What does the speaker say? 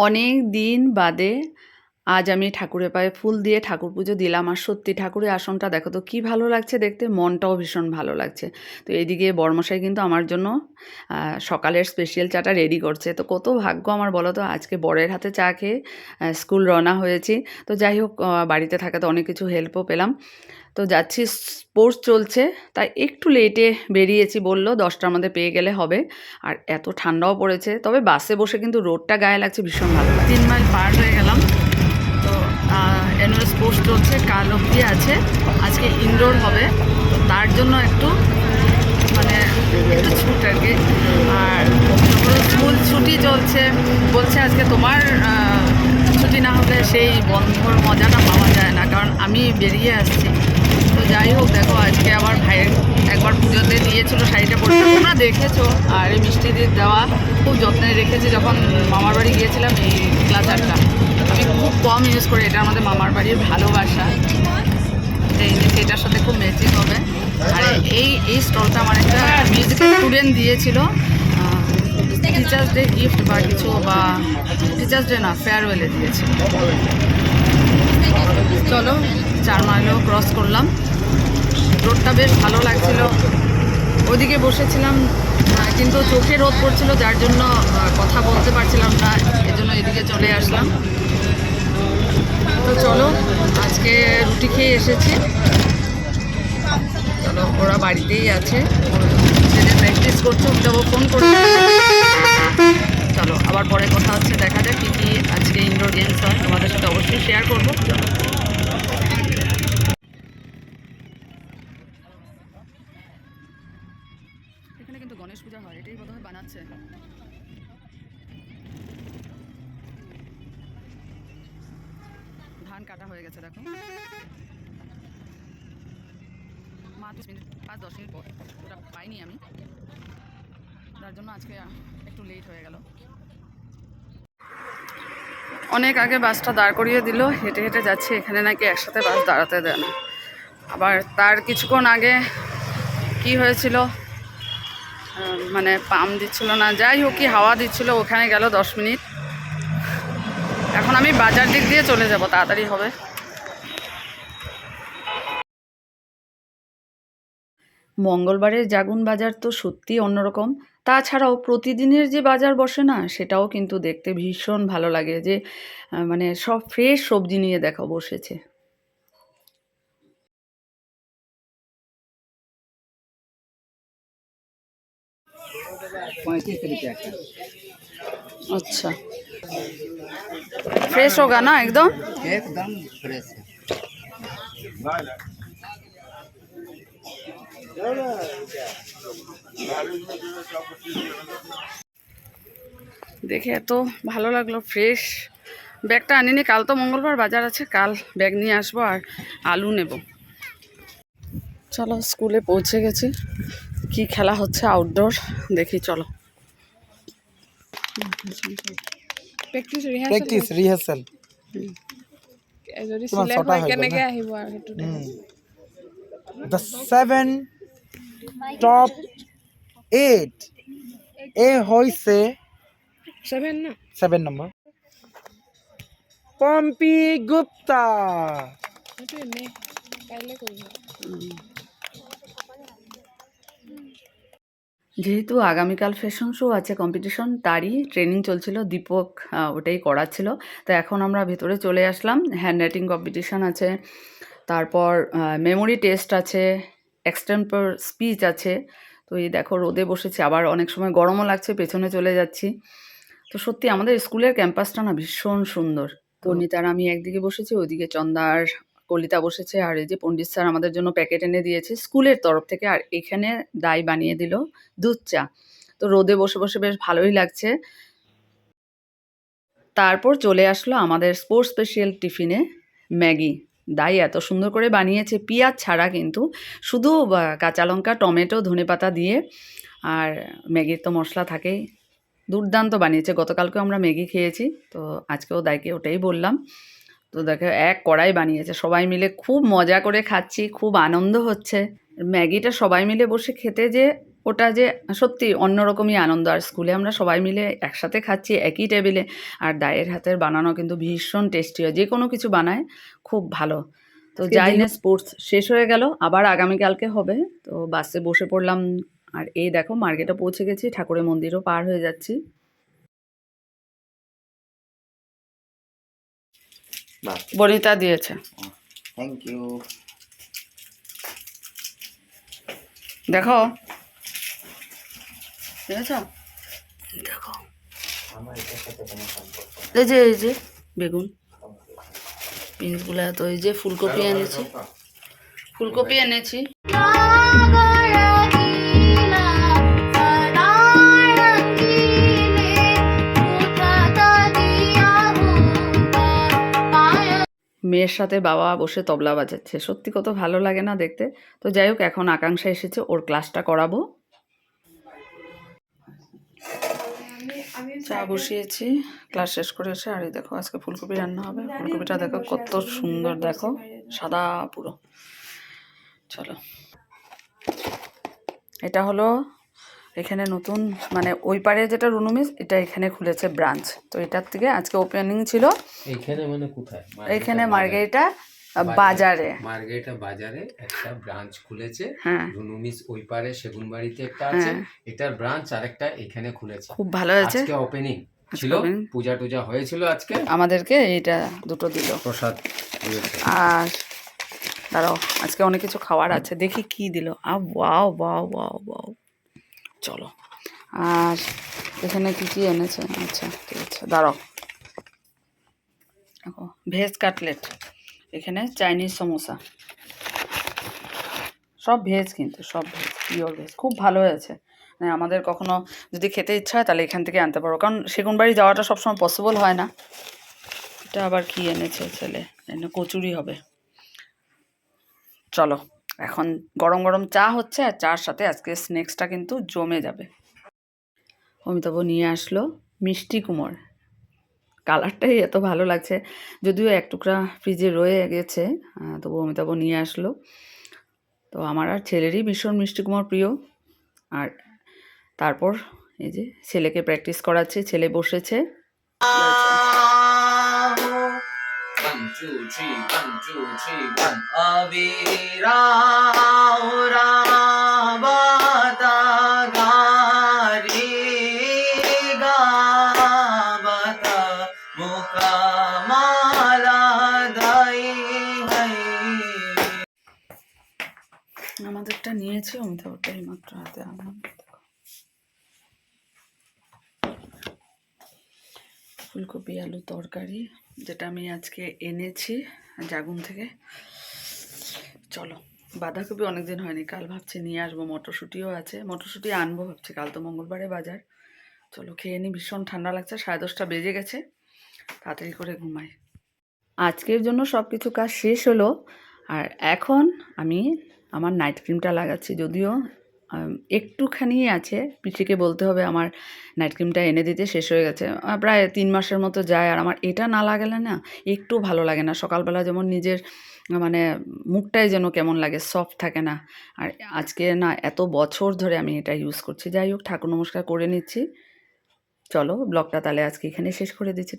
অনেক দিন বাদে আজ আমি ঠাকুরের পায়ে ফুল দিয়ে ঠাকুর পুজো দিলাম। আর সত্যি ঠাকুরের আসনটা দেখো তো কী ভালো লাগছে দেখতে, মনটাও ভীষণ ভালো লাগছে। তো এইদিকে বড়মশাই কিন্তু আমার জন্য সকালের স্পেশাল চাটা রেডি করছে। তো কত ভাগ্য আমার বলো তো, আজকে বরের হাতে চা খেয়ে স্কুল রওনা হয়েছি। তো যাই হোক, বাড়িতে থাকাতে অনেক কিছু হেল্পও পেলাম। তো যাচ্ছি, স্পোর্টস চলছে, তাই একটু লেটে বেরিয়েছি, বললো 10টার মধ্যে পেয়ে গেলে হবে। আর এত ঠান্ডাও পড়েছে, তবে বাসে বসে কিন্তু রোদটা গায়ে লাগছে, ভীষণ ভালো লাগে। 3 মাইল পার হয়ে গেলাম। তো অ্যানুয়াল স্পোর্টস চলছে, কাল অবধি আছে, আজকে ইনডোর হবে। তো তার জন্য একটু মানে একটু ছুট আর কি। আর স্কুল ছুটি চলছে, বলছে আজকে তোমার ছুটি না হলে সেই বন্ধর মজাটা পাওয়া যায় না, কারণ আমি বেরিয়ে আসছি। তো যাই হোক, দেখো আজকে আবার ভাইয়ের একবার পুজোতে দিয়েছিল শাড়িটা পরতে, তোমরা দেখেছো। আর এই মিষ্টি দিয়ে দেওয়া খুব যত্নে রেখেছি। যখন মামার বাড়ি গিয়েছিলাম, এই ক্লাচারটা আমি খুব কম ইউজ করি, এটা আমাদের মামার বাড়ির ভালোবাসা। এই এটার সাথে খুব ম্যাচিং হবে। আর এই স্টলটা আমার একটা মিউজিকের স্টুডেন্ট দিয়েছিল, টিচার্স ডে গিফট বা কিছু, বা টিচার্স ডে না, ফেয়ারওয়েলে দিয়েছিল। চলো, 4 মাইলও ক্রস করলাম। রোডটা বেশ ভালো লাগছিল। ওদিকে বসেছিলাম, কিন্তু চোখে রোদ পড়ছিল, যার জন্য কথা বলতে পারছিলাম না, এজন্য এদিকে চলে আসলাম। তো চলো, আজকে রুটি খেয়ে এসেছি। চলো, ওরা বাড়িতেই আছে, ছেলে প্র্যাকটিস করছে, ওটাও ফোন করে। চলো, আবার পরে কথা হচ্ছে, দেখা যাক কী কী আজকে ইনডোর গেমস হয়, তোমাদের সাথে অবশ্যই শেয়ার করবো। চলো। এখানে কিন্তু গণেশ পূজা হয়, এটাই বোধহয় বানাচ্ছে। ধান কাটা হয়ে গেছে, দেখো। 5-10 মিনিট, 5-10 মিনিট পর ওটা পাইনি আমি, তার জন্য আজকে একটু লেট হয়ে গেল। অনেক আগে বাসটা দাঁড় করিয়ে দিল, হেঁটে হেঁটে যাচ্ছে। এখানে নাকি একসাথে বাস দাঁড়াতে দেয় না। আবার তার কিছুক্ষণ আগে কি হয়েছিল, মানে পাম্প দিচ্ছিল না, যাই হোক, কি হাওয়া দিচ্ছিল, ওখানে গেল 10 মিনিট। এখন আমি বাজার দিক দিয়ে চলে যাব, তাড়াতাড়ি হবে। মঙ্গলবারের জাগুন বাজার তো সত্যি অন্যরকম। তাছাড়াও প্রতিদিনের যে বাজার বসে না, সেটাও কিন্তু দেখতে ভীষণ ভালো লাগে, যে মানে সব ফ্রেশ সবজি নিয়ে দেখো বসেছে। अच्छा, फ्रेश होगा ना एकदम? एकदम फ्रेश है। দেখে এত ভালো লাগলো, ফ্রেশ। ব্যাগটা আনিনি, কাল তো মঙ্গলবার বাজার আছে, কাল ব্যাগ নিয়ে আসবো আর আলু নেব। চলো, স্কুলে পৌঁছে গেছি। কি খেলা হচ্ছে আউটডোর, দেখি চলো। প্ৰেক্টিচ ৰিহাৰ্চেল কিমান ছটা হৈ গ'ল না? The 7 top 8 এ হৈছে 7 নম্বৰ পম্পী গুপ্তা। যেহেতু আগামীকাল ফ্যাশন শো আছে, কম্পিটিশন, তারই ট্রেনিং চলছিল, দীপক ওটাই করাচ্ছিল। তো এখন আমরা ভেতরে চলে আসলাম। হ্যান্ড রাইটিং কম্পিটিশন আছে, তারপর মেমোরি টেস্ট আছে, এক্সটেম্পর স্পিচ আছে। তো এই দেখো, রোদে বসেছি, আবার অনেক সময় গরমও লাগছে, পেছনে চলে যাচ্ছি। তো সত্যি আমাদের স্কুলের ক্যাম্পাসটা না ভীষণ সুন্দর। পণ্ডিতার আমি একদিকে বসেছি, ওইদিকে চন্দার কলিতা বসেছে, আর এই যে পণ্ডিত স্যার আমাদের জন্য প্যাকেট এনে দিয়েছে স্কুলের তরফ থেকে। আর এখানে দাই বানিয়ে দিল দুধ চা। তো রোদে বসে বসে বেশ ভালোই লাগছে। তারপর চলে আসলো আমাদের স্পোর্টস স্পেশাল টিফিনে ম্যাগি। দাই এত সুন্দর করে বানিয়েছে, পেঁয়াজ ছাড়া কিন্তু, শুধু কাঁচা লঙ্কা, টমেটো, ধনেপাতা দিয়ে। আর ম্যাগির তো মশলা থাকেই, দুর্দান্ত বানিয়েছে। গতকালকেও আমরা ম্যাগি খেয়েছি, তো আজকেও দাইকে ওটাই বললাম। তো দেখো, এক কড়াই বানিয়েছে, সবাই মিলে খুব মজা করে খাচ্ছি, খুব আনন্দ হচ্ছে। ম্যাগিটা সবাই মিলে বসে খেতে যে ওটা যে সত্যি অন্যরকমই আনন্দ। আর স্কুলে আমরা সবাই মিলে একসাথে খাচ্ছি একই টেবিলে, আর দায়ের হাতের বানানো কিন্তু ভীষণ টেস্টি হয়, যে কোনো কিছু বানায় খুব ভালো। তো যাই না, স্পোর্টস শেষ হয়ে গেল, আবার আগামীকালকে হবে। তো বাসে বসে পড়লাম, আর এই দেখো মার্কেটে পৌঁছে গেছি, ঠাকুরের মন্দিরও পার হয়ে যাচ্ছি। বনিতা দিয়েছে, থ্যাংক ইউ। দেখো দেখেছ, দেখো এই যে বেগুন পিসগুলা, তো এই যে ফুলকপি এনেছি, ফুলকপি এনেছি। মেয়ের সাথে বাবা বসে তবলা বাজাচ্ছে, সত্যি কত ভালো লাগে না দেখতে। তো যাই হোক, এখন আকাঙ্ক্ষা এসেছে, ওর ক্লাসটা করাবো। চা বসিয়েছি, ক্লাস শেষ করে এসে। আর এই দেখো আজকে ফুলকপি রান্না হবে। ফুলকপিটা দেখো কত সুন্দর, দেখো সাদা পুরো। চলো, এটা হলো এখানে নতুন, মানে ওই পারে যেটা রুনুমিস, এটা এখানে খুলেছে ব্রাঞ্চ। তো এটার থেকে আজকে ওপেনিং ছিল। এইখানে মানে কোথায়? এইখানে মার্গেরিটা বাজারে, মার্গেরিটা বাজারে একটা ব্রাঞ্চ খুলেছে। হ্যাঁ রুনুমিস ওই পারে সেগুনবাড়িতে একটা আছে, এটার ব্রাঞ্চ আরেকটা এখানে খুলেছে। খুব ভালো হয়েছে। আজকে ওপেনিং ছিল, পূজা টুজা হয়েছিল আজকে, আমাদেরকে এইটা দুটো দিল প্রসাদ দিয়েছে। আর দাঁড়াও, আজকে অনেক কিছু খাওয়ার আছে, দেখি কি দিল। ওয়াও ওয়াও ওয়াও ওয়াও, চলো। আর এখানে কি কি এনেছে, আচ্ছা ঠিক আছে, দাঁড়াও। দেখো ভেজ কাটলেট, এখানে চাইনিজ সমোসা, সব ভেজ, কিন্তু সব ভেজ, পিওর ভেজ, খুব ভালো হয়েছে। মানে আমাদের কখনো যদি খেতে ইচ্ছা হয় তাহলে এখান থেকে আনতে পারো, কারণ সেগুনবাড়ি যাওয়াটা সবসময় পসিবল হয় না। এটা আবার কি এনেছে ছেলে, এনে কচুরি হবে। চলো, এখন গরম গরম চা হচ্ছে, আর চার সাথে আজকে স্ন্যাক্সটা কিন্তু জমে যাবে। অমিতাভ নিয়ে আসলো মিষ্টি কুমড়, কালারটাই এত ভালো লাগছে, যদিও এক টুকরা ফ্রিজে রয়ে গেছে, তবু অমিতাভ নিয়ে আসলো। তো আমার আর ছেলেরই ভীষণ মিষ্টি কুমড় প্রিয়। আর তারপর এই যে ছেলেকে প্র্যাকটিস করাচ্ছে, ছেলে বসেছে। আমাদেরটা নিয়েছি, অমিতাভটা এইমাত্র হাতে আনলাম। ফুলকপি আলু তরকারি, যেটা আমি আজকে এনেছি জাগুন থেকে। চলো, বাঁধাকপি অনেকদিন হয়নি, কাল ভাবছি নিয়ে আসবো। মটরশুঁটিও আছে, মটরশুঁটি আনবো ভাবছি, কাল তো মঙ্গলবারে বাজার। চলো খেয়ে নিই, ভীষণ ঠান্ডা লাগছে, 10:30 বেজে গেছে, তাড়াতাড়ি করে ঘুমাই। আজকের জন্য সব কিছু কাজ শেষ হলো, আর এখন আমি আমার নাইট ক্রিমটা লাগাচ্ছি। যদিও একটুখানি আছে, পিসিকে বলতে হবে আমার নাইট ক্রিমটা এনে দিতে, শেষ হয়ে গেছে, প্রায় 3 মাসের মতো যায়। আর আমার এটা না লাগালে না একটু ভালো লাগে না, সকালবেলা যেমন নিজের মানে মুখটাই যেন কেমন লাগে, সফট থাকে না। আর আজকে না এত বছর ধরে আমি এটা ইউজ করছি। যাই হোক, ঠাকুর নমস্কার করে নিচ্ছি। চলো ব্লগটা তাহলে আজকে এখানে শেষ করে দিচ্ছি।